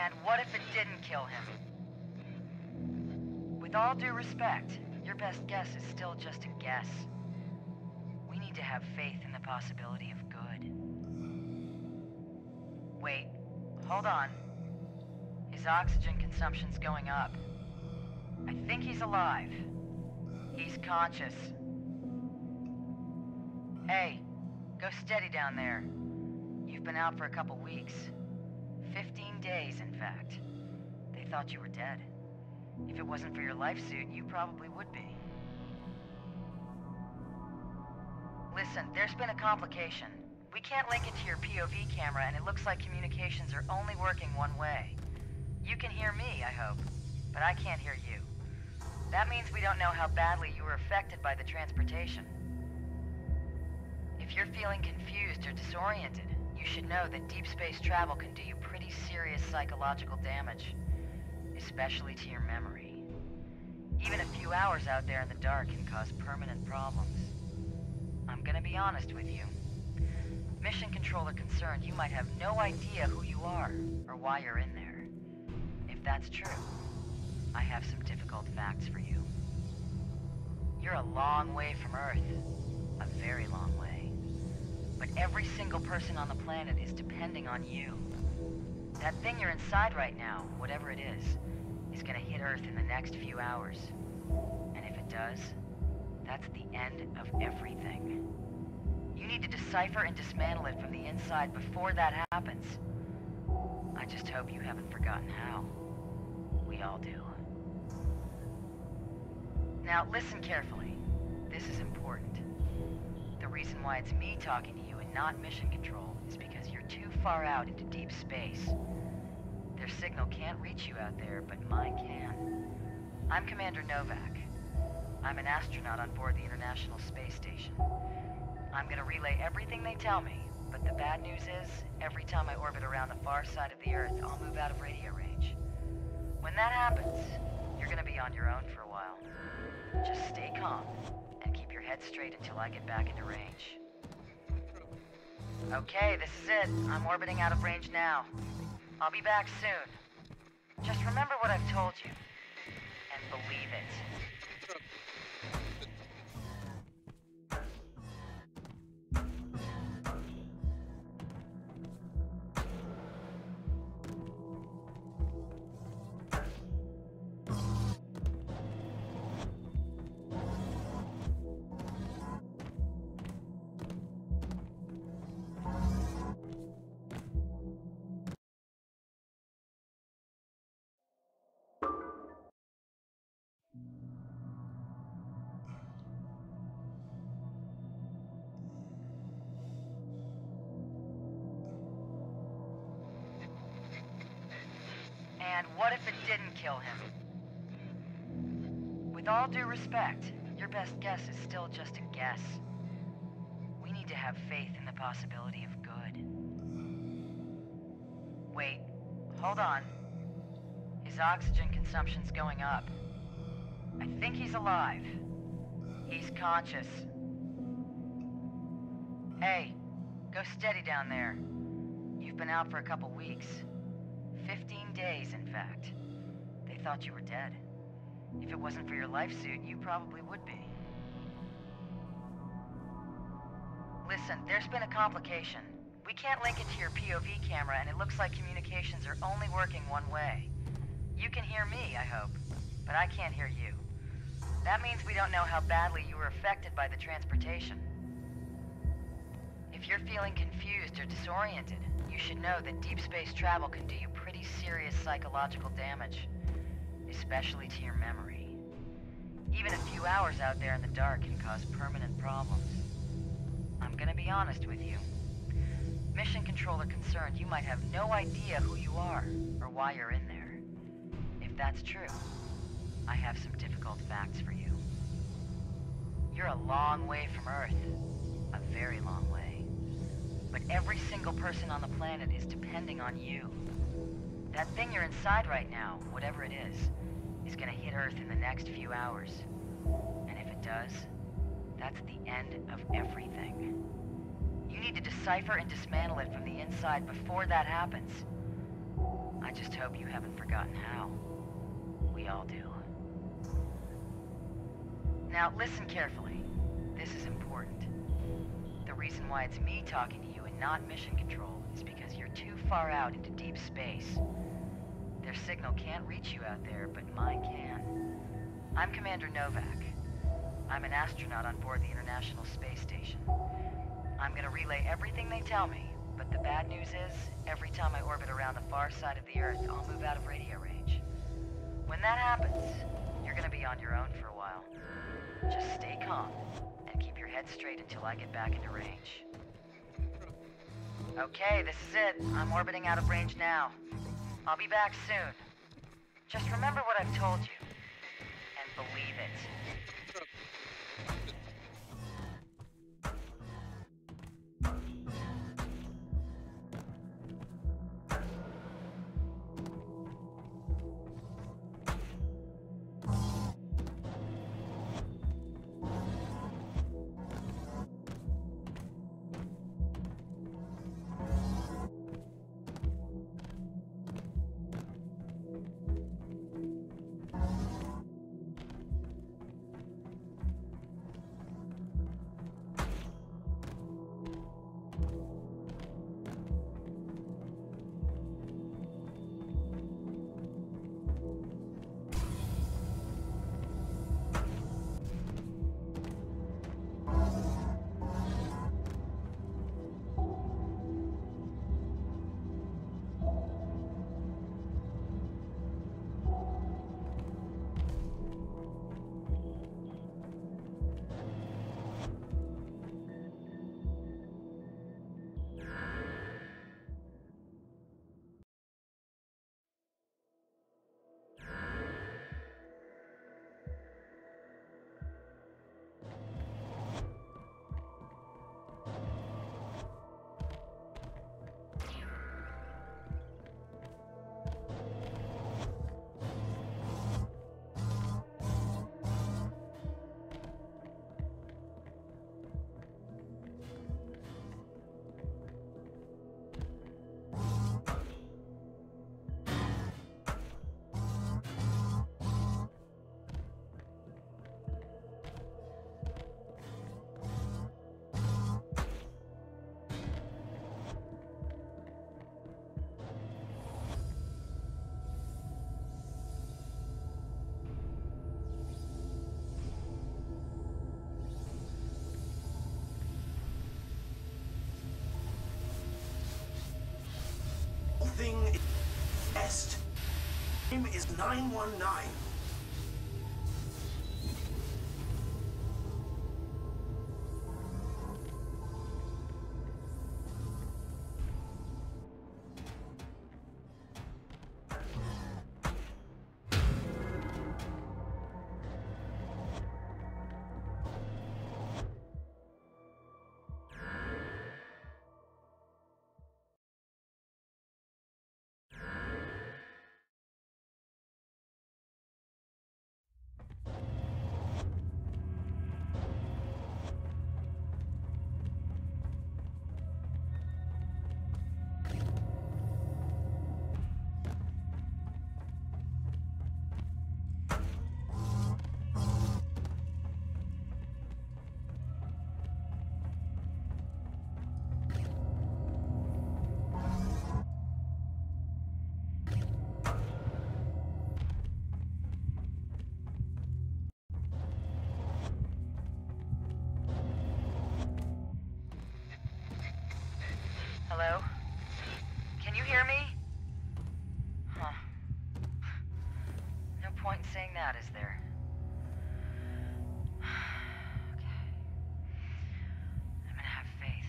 And what if it didn't kill him? With all due respect, your best guess is still just a guess. We need to have faith in the possibility of good. Wait, hold on. His oxygen consumption's going up. I think he's alive. He's conscious. Hey, go steady down there. You've been out for a couple weeks. 15 days, in fact. They thought you were dead. If it wasn't for your life suit, you probably would be. Listen, there's been a complication. We can't link it to your POV camera, and it looks like communications are only working one way. You can hear me, I hope, but I can't hear you. That means we don't know how badly you were affected by the transportation. If you're feeling confused or disoriented, you should know that deep space travel can do you pretty serious psychological damage, especially to your memory. Even a few hours out there in the dark can cause permanent problems. I'm gonna be honest with you. Mission control are concerned you might have no idea who you are or why you're in there. If that's true, I have some difficult facts for you. You're a long way from Earth. A very long way. But every single person on the planet is depending on you. That thing you're inside right now, whatever it is gonna hit Earth in the next few hours. And if it does, that's the end of everything. You need to decipher and dismantle it from the inside before that happens. I just hope you haven't forgotten how. We all do. Now listen carefully. This is important. The reason why it's me talking to you and not mission control is because you're too far out into deep space. Their signal can't reach you out there, but mine can. I'm Commander Novak. I'm an astronaut on board the International Space Station. I'm gonna relay everything they tell me, but the bad news is, every time I orbit around the far side of the Earth, I'll move out of radio range. When that happens, you're gonna be on your own for a while. Just stay calm, and keep your head straight until I get back into range. Okay, this is it. I'm orbiting out of range now. I'll be back soon. Just remember what I've told you, and believe it. And what if it didn't kill him? With all due respect, your best guess is still just a guess. We need to have faith in the possibility of good. Wait, hold on. His oxygen consumption's going up. I think he's alive. He's conscious. Hey, go steady down there. You've been out for a couple weeks. 15 days, in fact. They thought you were dead. If it wasn't for your life suit, you probably would be. Listen, there's been a complication. We can't link it to your POV camera, and it looks like communications are only working one way. You can hear me, I hope, but I can't hear you. That means we don't know how badly you were affected by the transportation. If you're feeling confused or disoriented, you should know that deep space travel can do you pretty serious psychological damage, especially to your memory. Even a few hours out there in the dark can cause permanent problems. I'm gonna be honest with you. Mission control are concerned you might have no idea who you are or why you're in there. If that's true, I have some difficult facts for you. You're a long way from Earth. A very long way. But every single person on the planet is depending on you. That thing you're inside right now, whatever it is gonna hit Earth in the next few hours. And if it does, that's the end of everything. You need to decipher and dismantle it from the inside before that happens. I just hope you haven't forgotten how. We all do. Now, listen carefully. This is important. The reason why it's me talking to you and not Mission Control is because you're too far out into deep space. Their signal can't reach you out there, but mine can. I'm Commander Novak. I'm an astronaut on board the International Space Station. I'm gonna relay everything they tell me, but the bad news is, every time I orbit around the far side of the Earth, I'll move out of radio range. When that happens, you're gonna be on your own for a while. Just stay calm, and keep your head straight until I get back into range. Okay, this is it. I'm orbiting out of range now. I'll be back soon. Just remember what I've told you, and believe it. Thing is best. Name is 919. Hello? Can you hear me? Huh. No point in saying that, is there? Okay. I'm gonna have faith.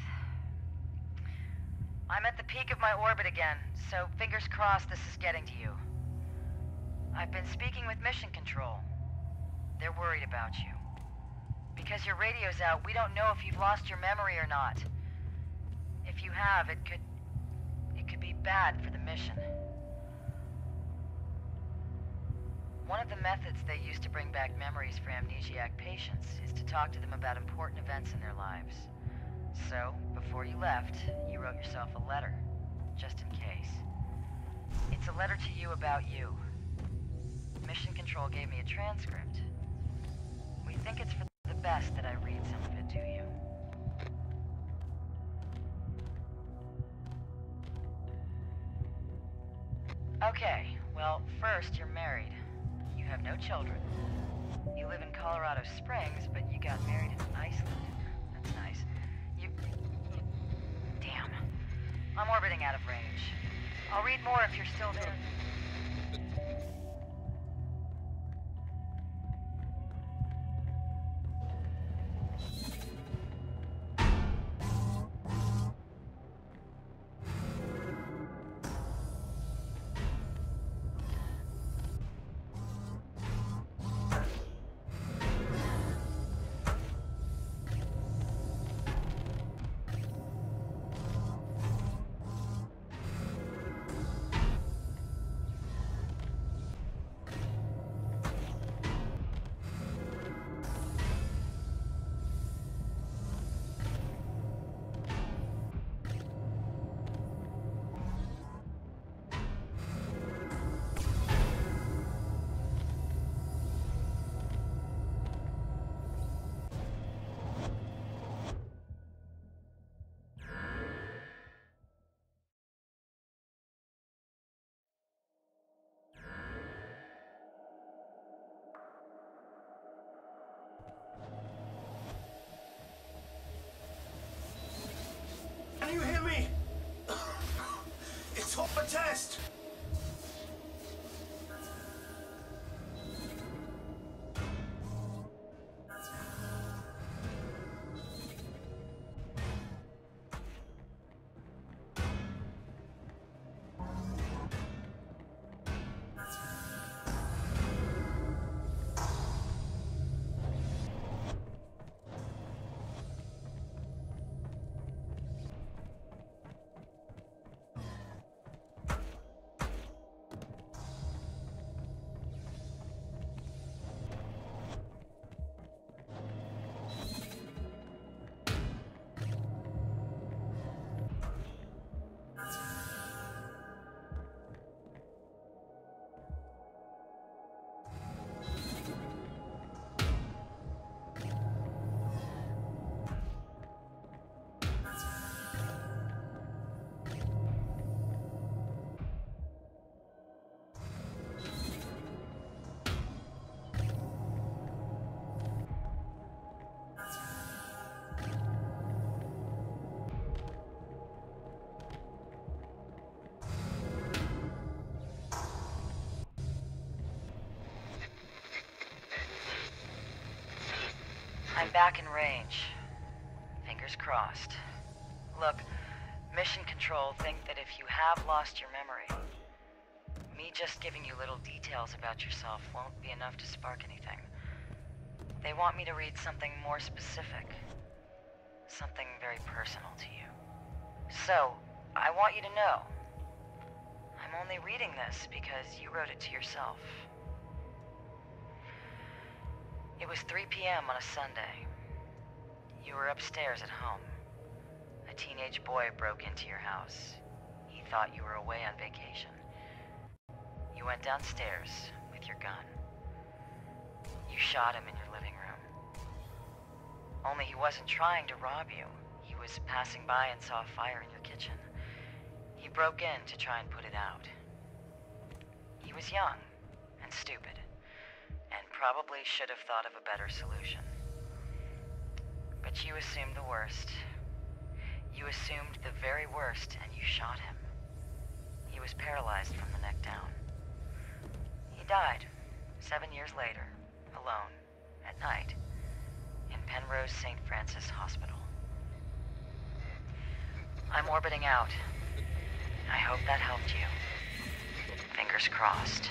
I'm at the peak of my orbit again, so fingers crossed this is getting to you. I've been speaking with Mission Control. They're worried about you. Because your radio's out, we don't know if you've lost your memory or not. If you have, it could be bad for the mission. One of the methods they use to bring back memories for amnesiac patients is to talk to them about important events in their lives. So, before you left, you wrote yourself a letter, just in case. It's a letter to you about you. Mission Control gave me a transcript. We think it's for the best that I read some of it to you. Okay, well, first, you're married. You have no children. You live in Colorado Springs, but you got married in Iceland. That's nice. Damn. I'm orbiting out of range. I'll read more if you're still there. Can you hear me? It's all a test. I'm back in range. Fingers crossed. Look, Mission Control think that if you have lost your memory, me just giving you little details about yourself won't be enough to spark anything. They want me to read something more specific. Something very personal to you. So, I want you to know, I'm only reading this because you wrote it to yourself. It was 3 p.m. on a Sunday. You were upstairs at home. A teenage boy broke into your house. He thought you were away on vacation. You went downstairs with your gun. You shot him in your living room. Only he wasn't trying to rob you. He was passing by and saw a fire in your kitchen. He broke in to try and put it out. He was young and stupid, and probably should have thought of a better solution. But you assumed the worst. You assumed the very worst, and you shot him. He was paralyzed from the neck down. He died 7 years later, alone, at night, in Penrose St. Francis Hospital. I'm orbiting out. I hope that helped you. Fingers crossed.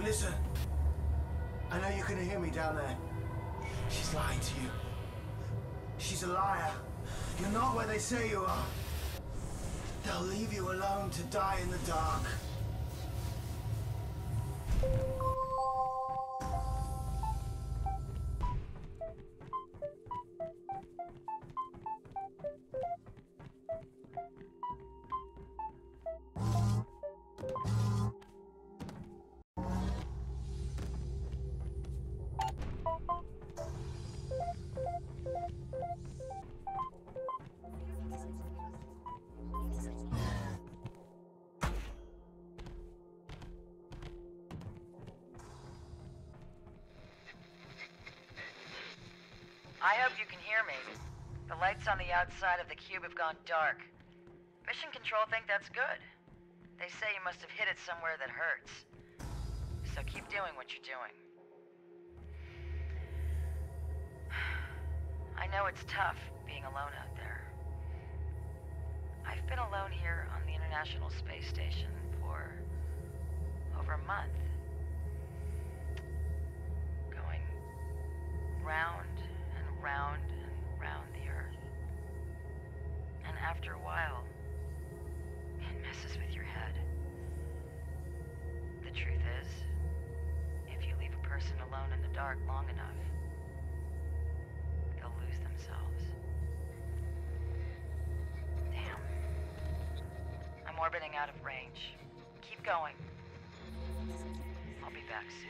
Listen. I know you can hear me down there. She's lying to you. She's a liar. You're not where they say you are. They'll leave you alone to die in the dark. I hope you can hear me. The lights on the outside of the cube have gone dark. Mission Control think that's good. They say you must have hit it somewhere that hurts. So keep doing what you're doing. I know it's tough being alone out there. I've been alone here on the International Space Station for over a month. Going round and round and round the Earth. And after a while, it messes with your head. The truth is, if you leave a person alone in the dark long enough, they'll lose themselves. Damn. I'm orbiting out of range. Keep going. I'll be back soon.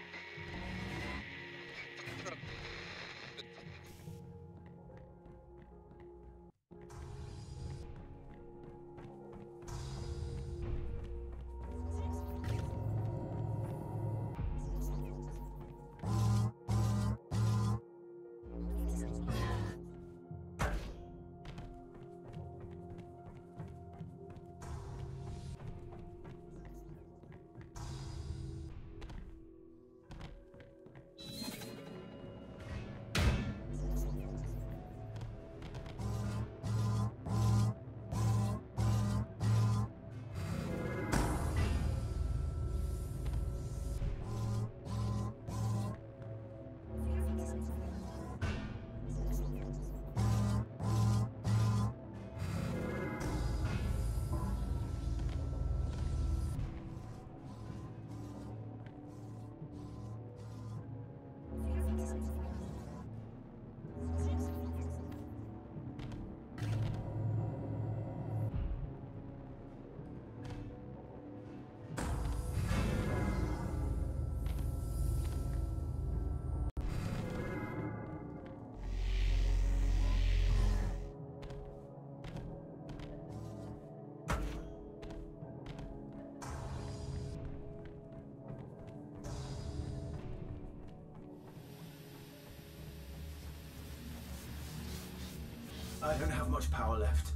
I don't have much power left.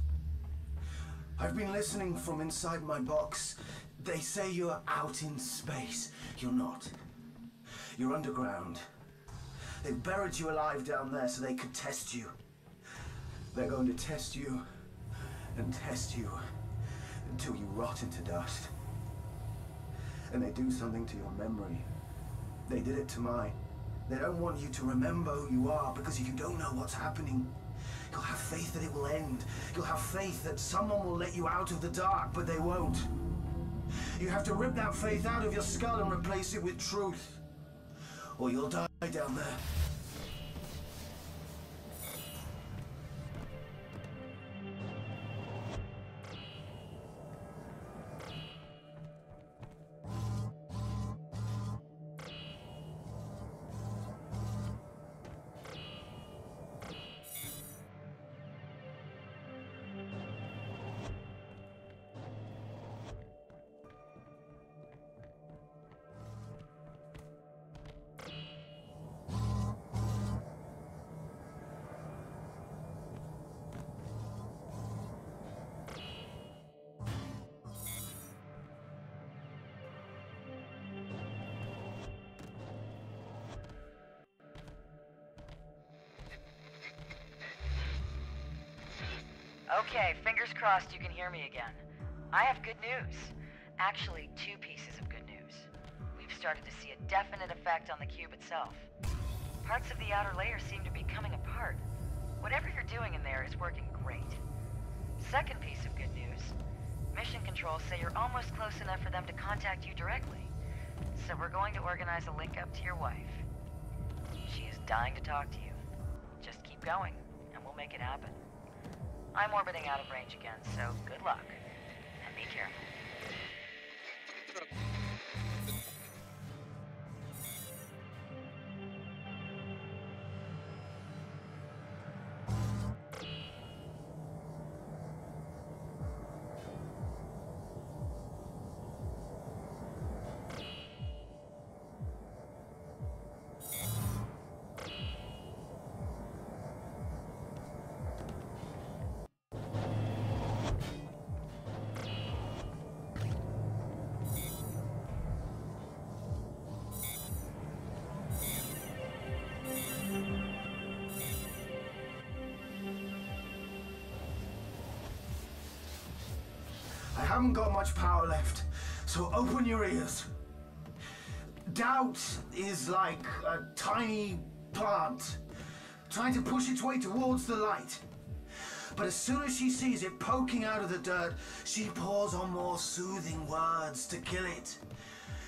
I've been listening from inside my box. They say you're out in space. You're not. You're underground. They've buried you alive down there so they could test you. They're going to test you and test you until you rot into dust. And they do something to your memory. They did it to mine. They don't want you to remember who you are because you don't know what's happening. You'll have faith that it will end. You'll have faith that someone will let you out of the dark, but they won't. You have to rip that faith out of your skull and replace it with truth. Or you'll die down there. Okay, fingers crossed you can hear me again. I have good news. Actually, two pieces of good news. We've started to see a definite effect on the cube itself. Parts of the outer layer seem to be coming apart. Whatever you're doing in there is working great. Second piece of good news. Mission Control say you're almost close enough for them to contact you directly. So we're going to organize a link up to your wife. She is dying to talk to you. Just keep going, and we'll make it happen. I'm orbiting out of range again, so good luck. And be careful. I haven't got much power left, so open your ears. Doubt is like a tiny plant trying to push its way towards the light. But as soon as she sees it poking out of the dirt, she pours on more soothing words to kill it.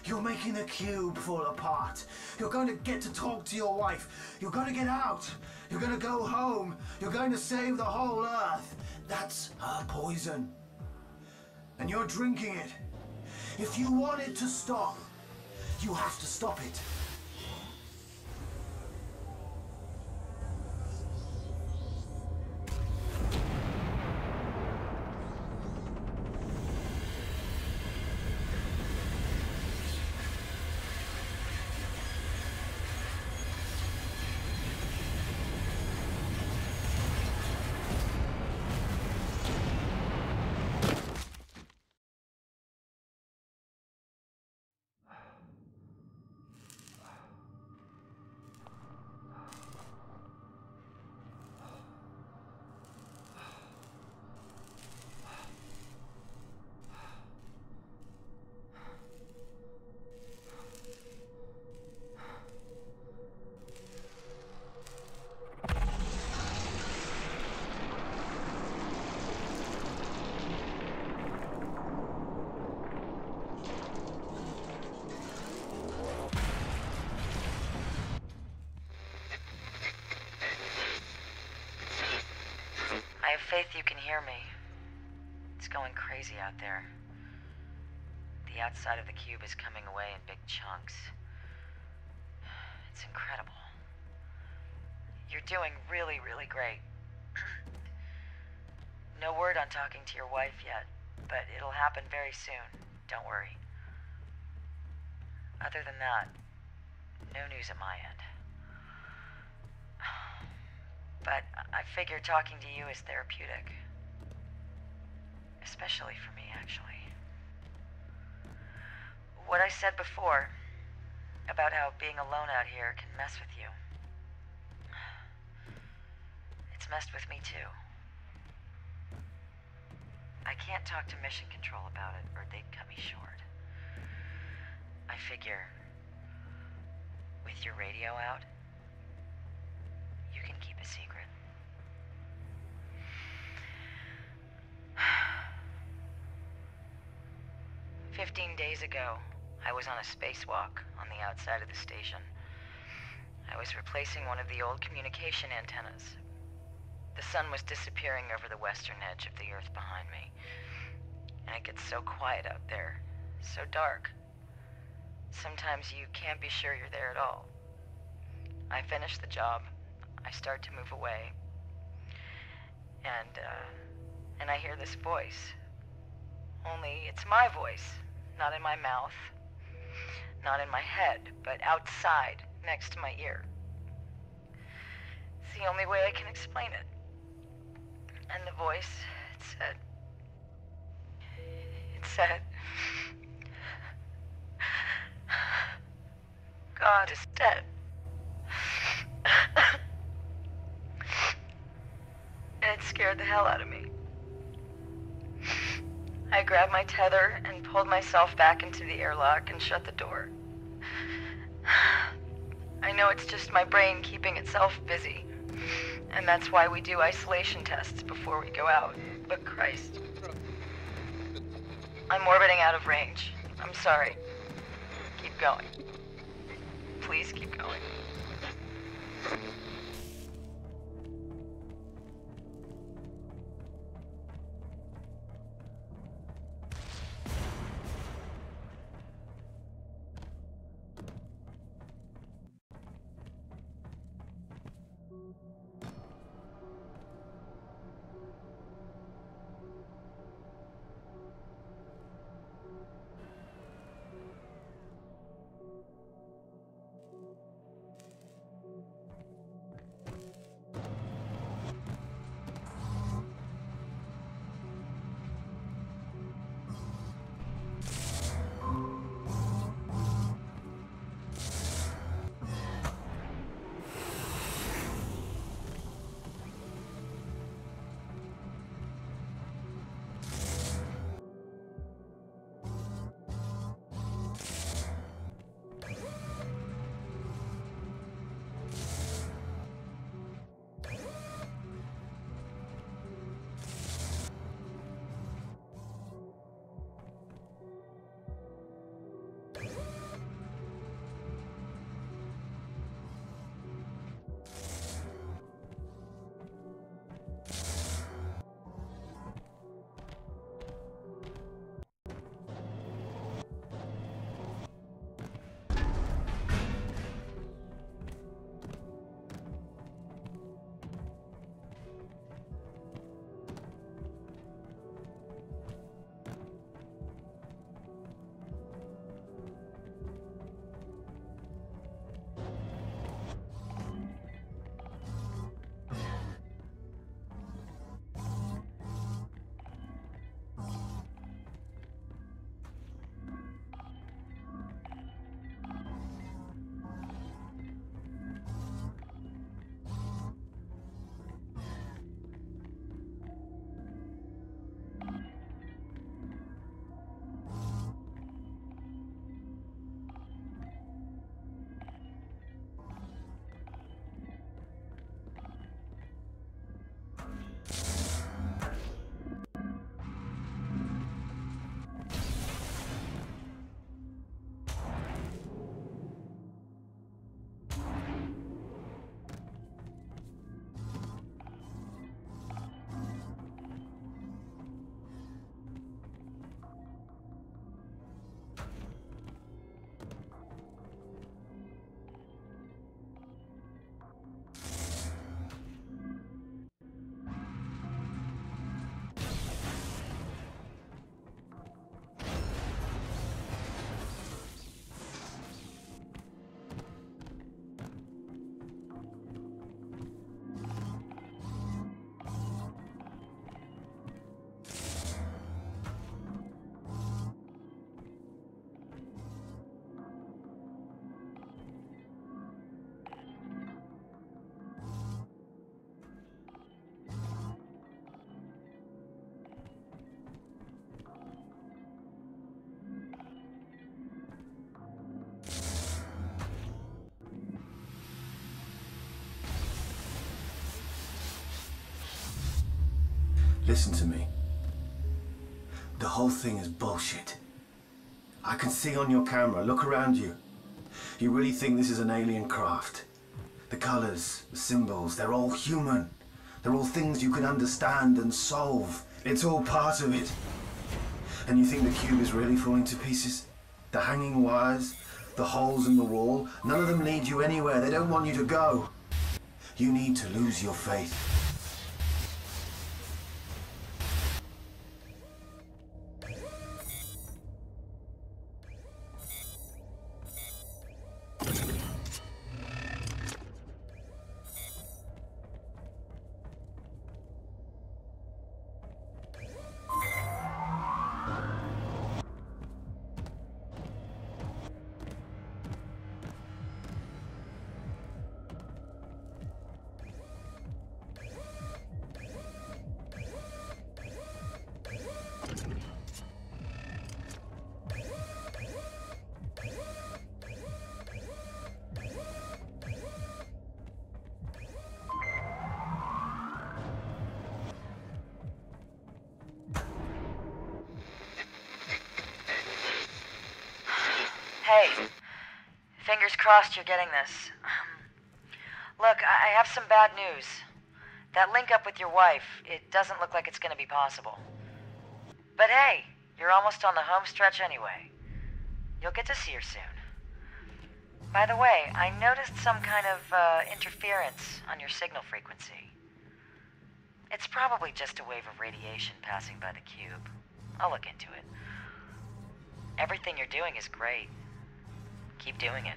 You're making the cube fall apart. You're going to get to talk to your wife. You're going to get out. You're going to go home. You're going to save the whole Earth. That's her poison. And you're drinking it. If you want it to stop, you have to stop it. I have faith you can hear me. It's going crazy out there. The outside of the cube is coming away in big chunks. It's incredible. You're doing really, really great. No word on talking to your wife yet, but it'll happen very soon. Don't worry. Other than that, no news at my end. But I figure talking to you is therapeutic. Especially for me, actually. What I said before about how being alone out here can mess with you. It's messed with me too. I can't talk to Mission Control about it or they'd cut me short. I figure with your radio out, you can keep a secret. 15 days ago, I was on a spacewalk on the outside of the station. I was replacing one of the old communication antennas. The sun was disappearing over the western edge of the Earth behind me. And it gets so quiet out there, so dark. Sometimes you can't be sure you're there at all. I finish the job. I start to move away. And I hear this voice. Only it's my voice, not in my mouth, not in my head, but outside, next to my ear. It's the only way I can explain it. And the voice, it said, God is dead. And it scared the hell out of me. I grabbed my tether and pulled myself back into the airlock and shut the door. I know it's just my brain keeping itself busy. And that's why we do isolation tests before we go out. But Christ. I'm orbiting out of range. I'm sorry. Keep going. Please keep going. Listen to me. The whole thing is bullshit. I can see on your camera. Look around you. You really think this is an alien craft? The colors, the symbols, they're all human. They're all things you can understand and solve. It's all part of it. And you think the cube is really falling to pieces? The hanging wires, the holes in the wall, none of them lead you anywhere. They don't want you to go. You need to lose your faith. Okay. Fingers crossed you're getting this. Look, I have some bad news. That link up with your wife, it doesn't look like it's gonna be possible. But hey, you're almost on the home stretch anyway. You'll get to see her soon. By the way, I noticed some kind of interference on your signal frequency. It's probably just a wave of radiation passing by the cube. I'll look into it. Everything you're doing is great. Keep doing it.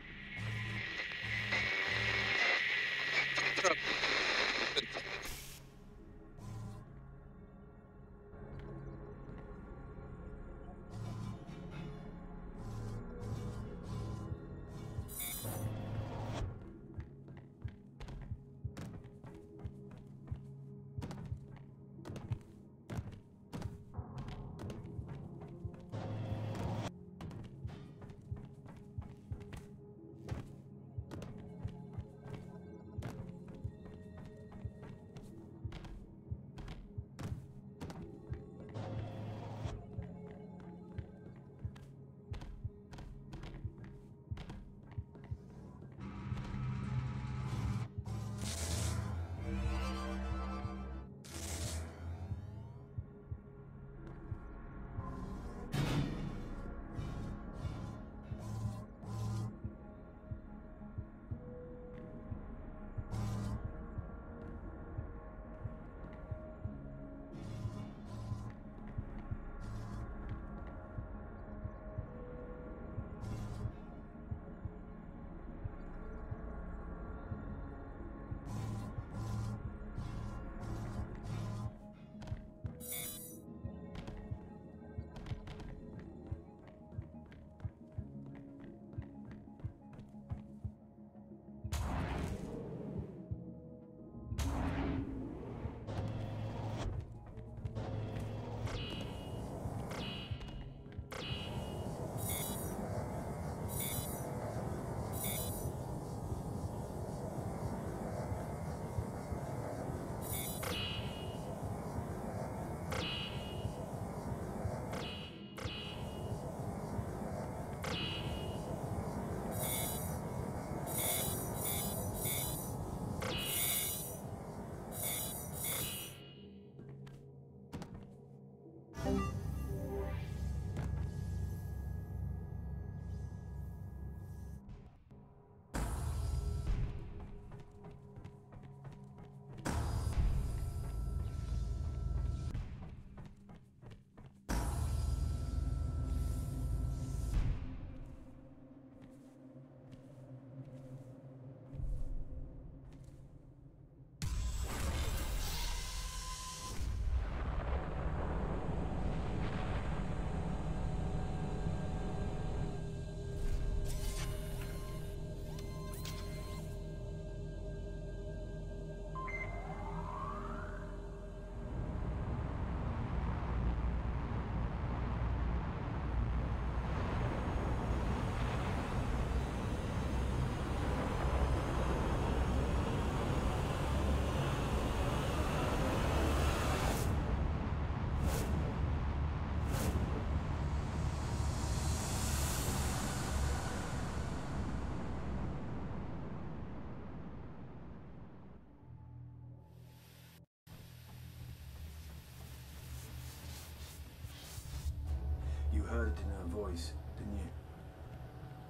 You heard it in her voice, didn't you?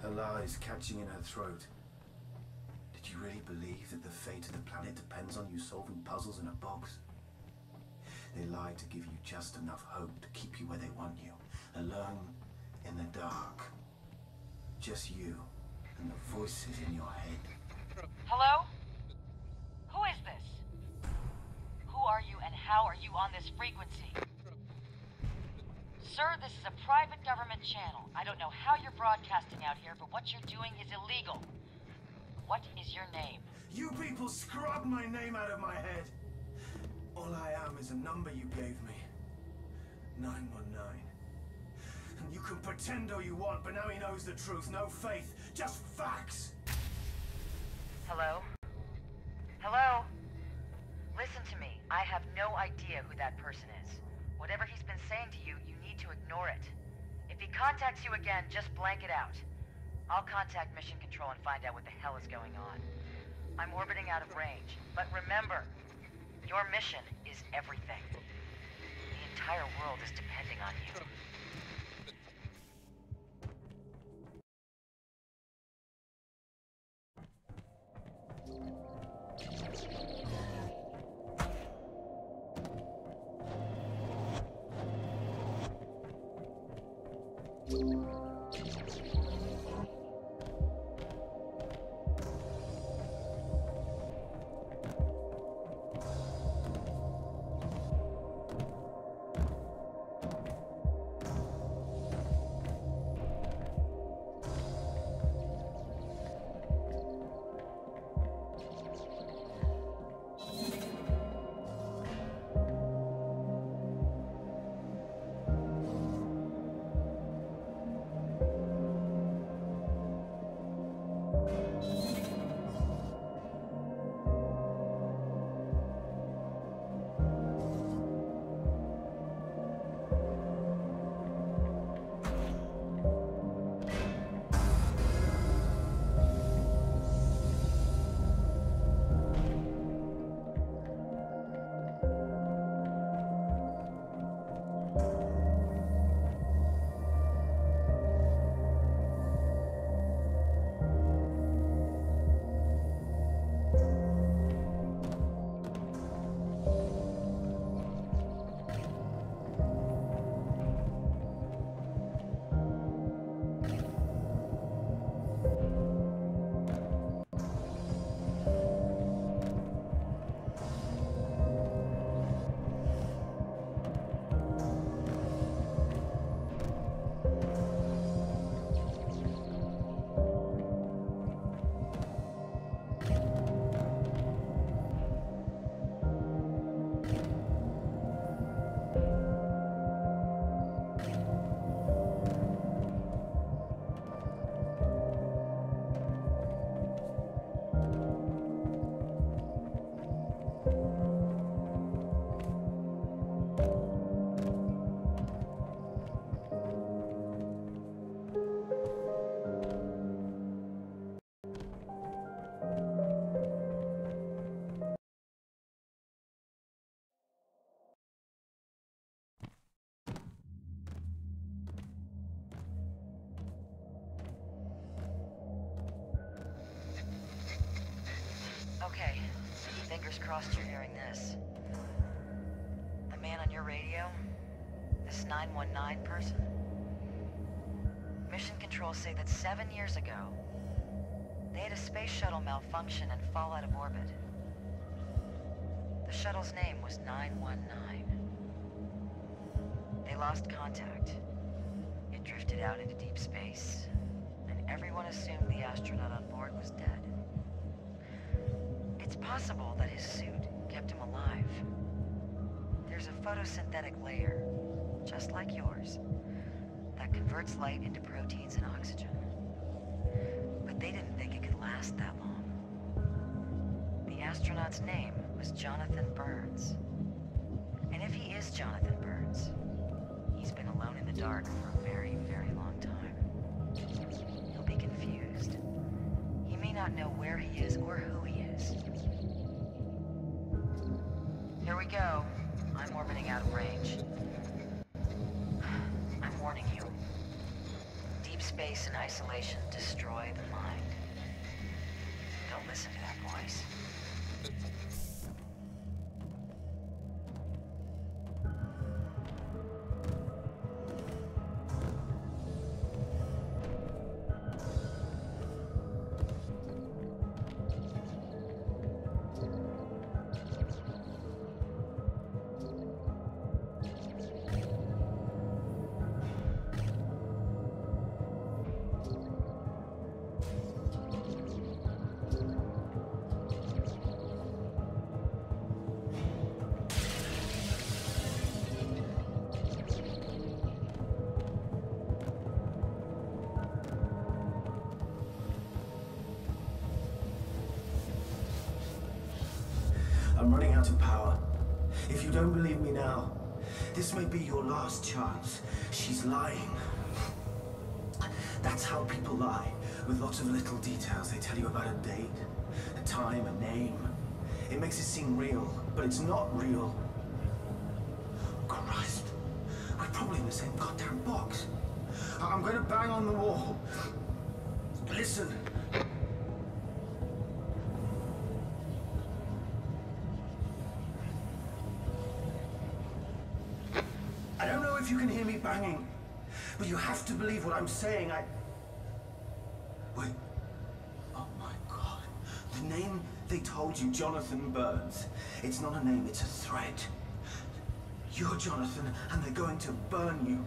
Her lies catching in her throat. Did you really believe that the fate of the planet depends on you solving puzzles in a box? They lied to give you just enough hope to keep you where they want you, alone in the dark. Just you and the voices in your head. Hello? Who is this? Who are you and how are you on this frequency? Sir, this is a private government channel. I don't know how you're broadcasting out here, but what you're doing is illegal. What is your name? You people scrubbed my name out of my head. All I am is a number you gave me. 919. And you can pretend all you want, but now he knows the truth. No faith, just facts. Hello? Hello? Listen to me. I have no idea who that person is. Whatever he's been saying to you, you need to ignore it. If he contacts you again, just blank it out. I'll contact Mission Control and find out what the hell is going on. I'm orbiting out of range, but remember, your mission is everything. The entire world is depending on you. Okay, fingers crossed you're hearing this. The man on your radio, this 919 person. Mission Control say that 7 years ago, they had a space shuttle malfunction and fall out of orbit. The shuttle's name was 919. They lost contact. It drifted out into deep space, and everyone assumed the astronaut on board was dead. It's possible that his suit kept him alive. There's a photosynthetic layer, just like yours, that converts light into proteins and oxygen. But they didn't think it could last that long. The astronaut's name was Jonathan Burns. And if he is Jonathan Burns, he's been alone in the dark for a very, very long time. He'll be confused. He may not know where he is or who he is. Here we go. I'm orbiting out of range. I'm warning you. Deep space and isolation destroy the mind. Don't listen to that voice. I'm running out of power. If you don't believe me now, this may be your last chance. She's lying. That's how people lie. with lots of little details. They tell you about a date, a time, a name. It makes it seem real, but it's not real. Christ, we're probably in the same goddamn box. I'm going to bang on the wall. Listen. I don't know if you can hear me banging, but you have to believe what I'm saying. Wait. Oh my God. The name they told you, Jonathan Burns. It's not a name, it's a threat. You're Jonathan, and they're going to burn you.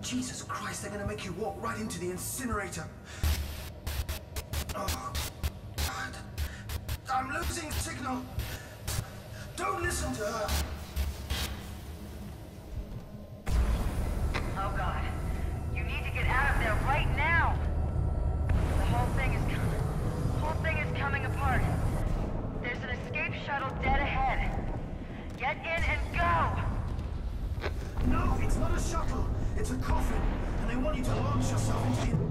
Jesus Christ, they're going to make you walk right into the incinerator. Oh, God. I'm losing signal. Don't listen to her. Oh God, you need to get out of there right now. The whole thing is coming apart. There's an escape shuttle dead ahead. Get in and go. No, it's not a shuttle. It's a coffin, and they want you to launch yourself into the...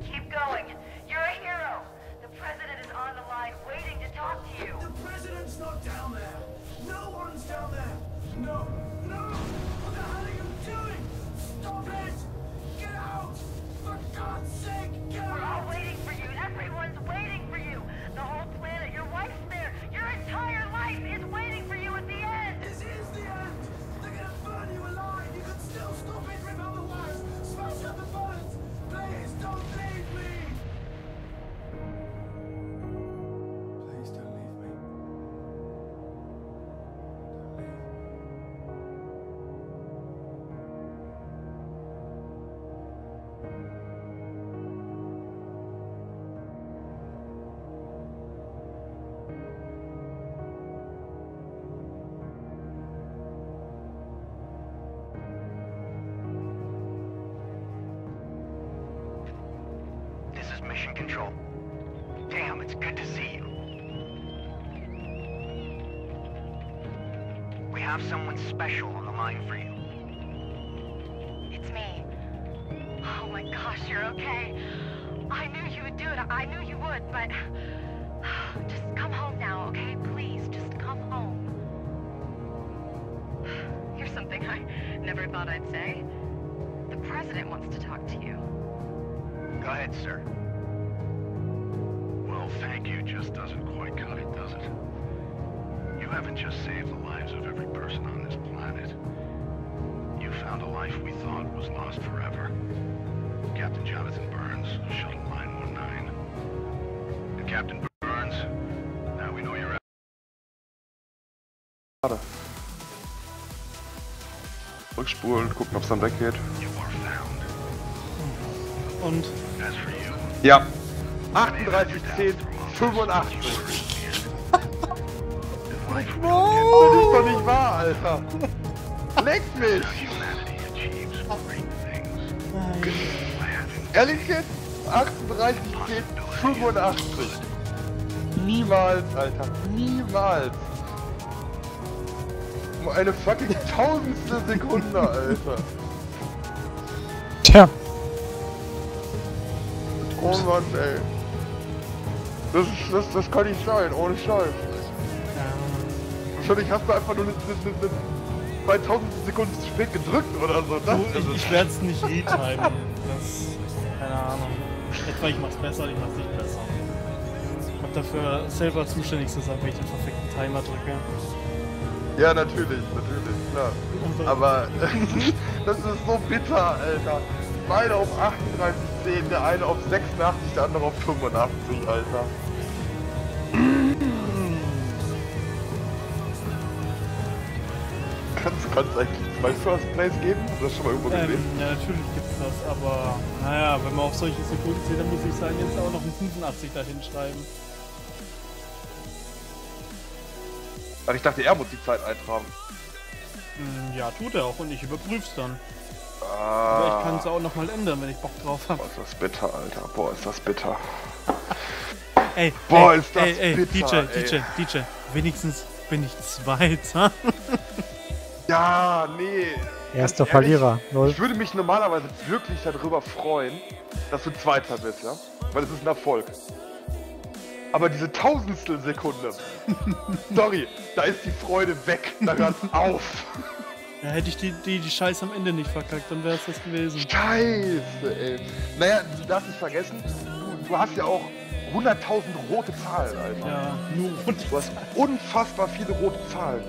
Keep going. You're a hero. The president is on the line waiting to talk to you. The president's not down there. No one's down there. No, no. What the hell are you doing? Stop it. Get out. For God's sake, get We're all out. waiting for you. Everyone's waiting for you. The whole planet, your wife's there. Your entire life is waiting for you at the end. This is the end. They're gonna burn you alive. You can still stop it. Rip out the wires. Smash out the buttons. Please don't leave me. Please don't leave me. This is Mission Control. Damn, it's good to see you. We have someone special on the line for you. It's me. Oh my gosh, you're okay. I knew you would do it. I knew you would, but... Just come home now, okay? Please, just come home. Here's something I never thought I'd say. The president wants to talk to you. Go ahead, sir. Well, thank you just doesn't quite cut it, does it? You haven't just saved the lives of every person on this planet. You found a life we thought was lost forever. Captain Jonathan Burns, Shuttle Line 19. And Captain Burns, now we know you're out. Schade. Rückspulen, gucken, ob es dann weggeht. You are found. Und As for you, Ja. 38, 10, 85. Das ist doch nicht wahr, Alter. Leck mich. humanity achieves great things. Ehrlich jetzt? 38, 10, 85. Niemals, Alter. Niemals. Um eine fucking tausendstel Sekunde, Alter. tja, Oh Mann, ey. Das kann nicht sein, ohne Scheiß. Wahrscheinlich hast du einfach nur eine 2000 Sekunden zu spät gedrückt oder so. Das ich werde es nicht retimen. Das, keine Ahnung. Etwa ich mach's besser, ich mach's nicht besser. Ich hab dafür selber zuständig zu sein, wenn ich den perfekten Timer drücke. Ja, natürlich, klar. Aber das ist so bitter, Alter. Beide auf 38,10, der eine auf 86, der andere auf 85, Alter. Kann's eigentlich 2 First Place geben? Hast du das schon mal irgendwo gesehen? Ja, natürlich gibt's das, aber naja, wenn man auf solche Sekunden zählt, dann muss ich sagen, jetzt auch noch ein 85 dahin schreiben. Ach, ich dachte, er muss die Zeit eintragen. Ja, tut er auch und ich überprüf's dann. Ah. Aber ich kann es auch nochmal ändern, wenn ich Bock drauf habe. Boah, ist das bitter, Alter. Boah, ist das bitter. Ey, Boah, ey, ist das ey, bitter, DJ, wenigstens bin ich Zweiter. Ja, nee. Erster ganz ehrlich, Verlierer. 0. Ich würde mich normalerweise wirklich darüber freuen, dass du Zweiter bist, ja? Weil es ist ein Erfolg. Aber diese Tausendstel-Sekunde, sorry, da ist die Freude weg, da hört's auf. Ja, hätte ich die Scheiße am Ende nicht verkackt, dann wäre es das gewesen. Scheiße, ey. Naja, du darfst nicht vergessen, du hast ja auch 100.000 rote Zahlen, Alter. Ja, nur rot. Du hast unfassbar viele rote Zahlen.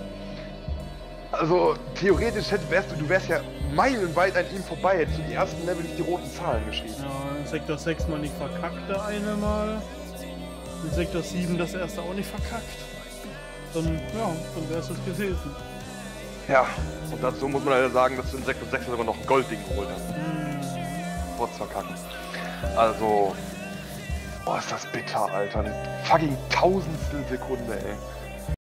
Also, theoretisch du wärst ja meilenweit an ihm vorbei, hättest du die ersten Level nicht die roten Zahlen geschrieben. Ja, Sektor 6 mal nicht verkackt, der eine Mal. In Sektor 7 das erste auch nicht verkackt. Dann wäre es das gewesen. Ja, und dazu muss man leider sagen, dass du in Sektor 6 sogar noch ein Goldding geholt hast. Trotz verkacken. Also, boah, ist das bitter, Alter. Eine fucking Tausendstel Sekunde, ey.